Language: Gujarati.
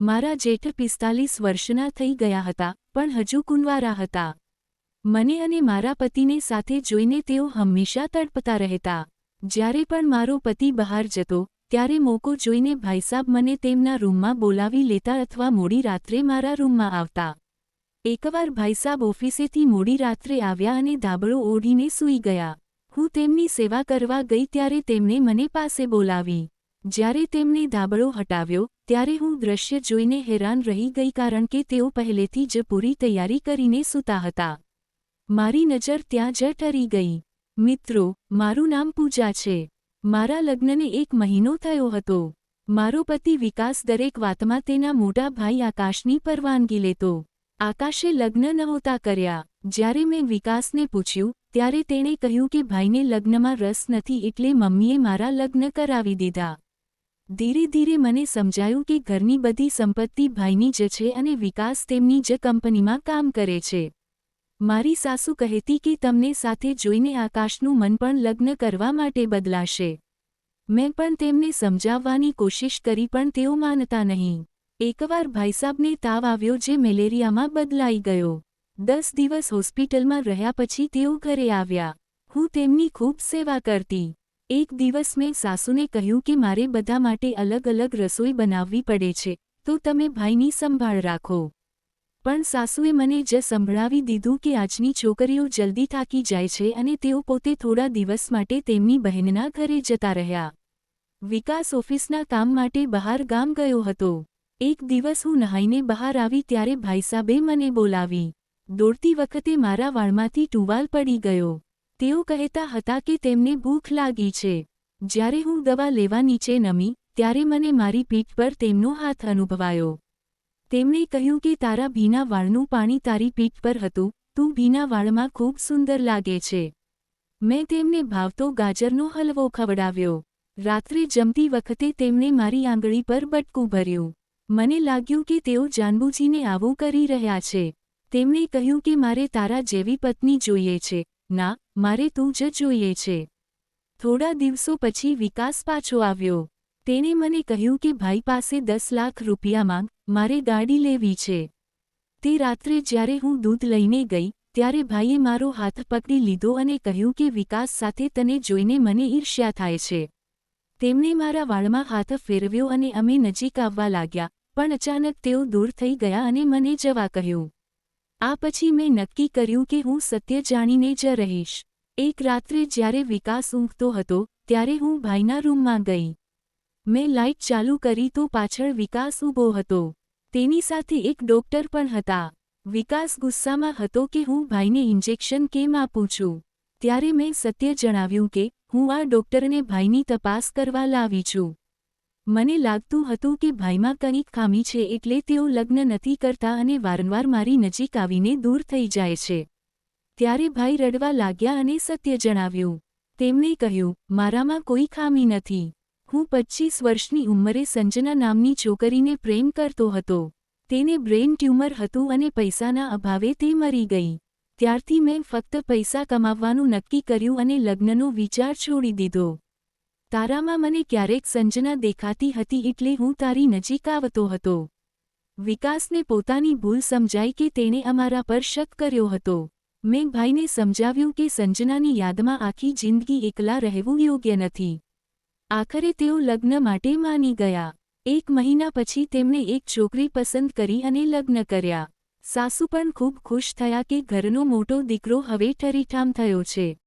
મારા જેઠ 45 વર્ષના થઈ ગયા હતા, પણ હજુ કુંવારા હતા. મને અને મારા પતિને સાથે જોઈને તેઓ હંમેશા તડપતા રહેતા. જ્યારે પણ મારો પતિ બહાર જતો, ત્યારે મોકો જોઈને ભાઈસાબ મને તેમના રૂમમાં બોલાવી લેતા અથવા મોડી રાત્રે મારા રૂમમાં આવતા. એકવાર ભાઈસાબ ઓફિસેથી મોડી રાત્રે આવ્યા અને ધાબળો ઓઢીને સૂઈ ગયા. હું તેમની સેવા કરવા ગઈ ત્યારે તેમણે મને પાસે બોલાવી. જ્યારે તેમણે ધાબળો હટાવ્યો, ત્યારે હું દૃશ્ય જોઈને હેરાન રહી ગઈ કારણ કે તેઓ પહેલેથી જ પૂરી તૈયારી કરીને સૂતા હતા. મારી નજર ત્યાં જ ઠરી ગઈ. મિત્રો, મારું નામ પૂજા છે. મારા લગ્નને 1 મહિનો થયો હતો. મારો પતિ વિકાસ દરેક વાતમાં તેના મોટા ભાઈ આકાશની પરવાનગી લેતો. આકાશે લગ્ન નહોતા કર્યા. જ્યારે મેં વિકાસને પૂછ્યું, ત્યારે તેણે કહ્યું કે ભાઈને લગ્નમાં રસ નથી એટલે મમ્મીએ મારા લગ્ન કરાવી દીધા. ધીરે ધીરે મને સમજાયું કે ઘરની બધી સંપત્તિ ભાઈની જ છે અને વિકાસ તેમની જ કંપનીમાં કામ કરે છે. મારી સાસુ કહેતી કે તમને સાથે જોઈને આકાશનું મન પણ લગ્ન કરવા માટે બદલાશે. મેં પણ તેમને સમજાવવાની કોશિશ કરી પણ તેઓ માનતા નહીં. એકવાર ભાઈસાબને તાવ આવ્યો જે મેલેરિયામાં બદલાઈ ગયો. 10 દિવસ હોસ્પિટલમાં રહ્યા પછી તેઓ ઘરે આવ્યા. હું તેમની ખૂબ સેવા કરતી. એક દિવસ મેં સાસુને કહ્યું કે મારે બધા માટે અલગ અલગ રસોઈ બનાવવી પડે છે, તો તમે ભાઈની સંભાળ રાખો. પણ સાસુએ મને જ સંભળાવી દીધું કે આજની છોકરીઓ જલ્દી થાકી જાય છે અને તેઓ પોતે થોડા દિવસ માટે તેમની બહેનના ઘરે જતા રહ્યા. વિકાસ ઓફિસના કામ માટે બહાર ગામ ગયો હતો. એક દિવસ હું નહાઈને બહાર આવી ત્યારે ભાઈસાબે મને બોલાવી. દોડતી વખતે મારા વાળમાંથી ટુવાલ પડી ગયો. તેઓ કહેતા હતા કે તેમને ભૂખ લાગી છે. જ્યારે હું દવા લેવા નીચે નમી, ત્યારે મને મારી પીઠ પર તેમનો હાથ અનુભવાયો. તેમણે કહ્યું કે તારા ભીના વાળનું પાણી તારી પીઠ પર હતું, તું ભીના વાળમાં ખૂબ સુંદર લાગે છે. મેં તેમને ભાવતો ગાજરનો હલવો ખવડાવ્યો. રાત્રે જમતી વખતે તેમણે મારી આંગળી પર બટકું ભર્યું. મને લાગ્યું કે તેઓ જાણબૂજીને આવું કરી રહ્યા છે. તેમણે કહ્યું કે મારે તારા જેવી પત્ની જોઈએ છે. ના, મારે તું જ જોઈએ છે. થોડા દિવસો પછી વિકાસ પાછો આવ્યો. તેણે મને કહ્યું કે ભાઈ પાસે 10 લાખ રૂપિયા માંગ, મારે ગાડી લેવી છે. તે રાત્રે જ્યારે હું દૂધ લઈને ગઈ, ત્યારે ભાઈએ મારો હાથ પકડી લીધો અને કહ્યું કે વિકાસ સાથે તને જોઈને મને ઈર્ષ્યા થાય છે. તેમણે મારા વાળમાં હાથ ફેરવ્યો અને અમે નજીક આવવા લાગ્યા, પણ અચાનક તેઓ દૂર થઈ ગયા અને મને જવા કહ્યું. આ પછી મેં નક્કી કર્યું કે હું સત્ય જાણીને જ રહીશ. એક રાત્રે જ્યારે વિકાસ ઊંઘતો હતો, ત્યારે હું ભાઈના રૂમમાં ગઈ. મેં લાઇટ ચાલુ કરી તો પાછળ વિકાસ ઊભો હતો. તેની સાથે એક ડોક્ટર પણ હતા. વિકાસ ગુસ્સામાં હતો કે હું ભાઈને ઇન્જેક્શન કેમ આપું છું. ત્યારે મેં સત્ય જણાવ્યું કે હું આ ડોક્ટરને ભાઈની તપાસ કરવા લાવી છું. મને લાગતું હતું કે ભાઈમાં કંઈક ખામી છે એટલે તેઓ લગ્ન નથી કરતા અને વારંવાર મારી નજીક આવીને દૂર થઈ જાય છે. ત્યારે ભાઈ રડવા લાગ્યા અને સત્ય જણાવ્યું. તેમણે કહ્યું, મારામાં કોઈ ખામી નથી. હું 25 વર્ષની ઉંમરે સંજના નામની છોકરીને પ્રેમ કરતો હતો. તેને બ્રેઇન ટ્યુમર હતું અને પૈસાના અભાવે તે મરી ગઈ. ત્યારથી મેં ફક્ત પૈસા કમાવવાનું નક્કી કર્યું અને લગ્નનો વિચાર છોડી દીધો. તારામાં મને ક્યારેક સંજના દેખાતી હતી એટલે હું તારી નજીક આવતો હતો. વિકાસને પોતાની ભૂલ સમજાઈ કે તેણે અમારા પર શક કર્યો હતો. મેં ભાઈને સમજાવ્યું કે સંજનાની યાદમાં આખી જિંદગી એકલા રહેવું યોગ્ય નથી. આખરે તેઓ લગ્ન માટે માની ગયા. 1 મહિના પછી તેમણે એક છોકરી પસંદ કરી અને લગ્ન કર્યા. સાસુ પણ ખૂબ ખુશ થયા કે ઘરનો મોટો દીકરો હવે ઠરીઠામ થયો છે.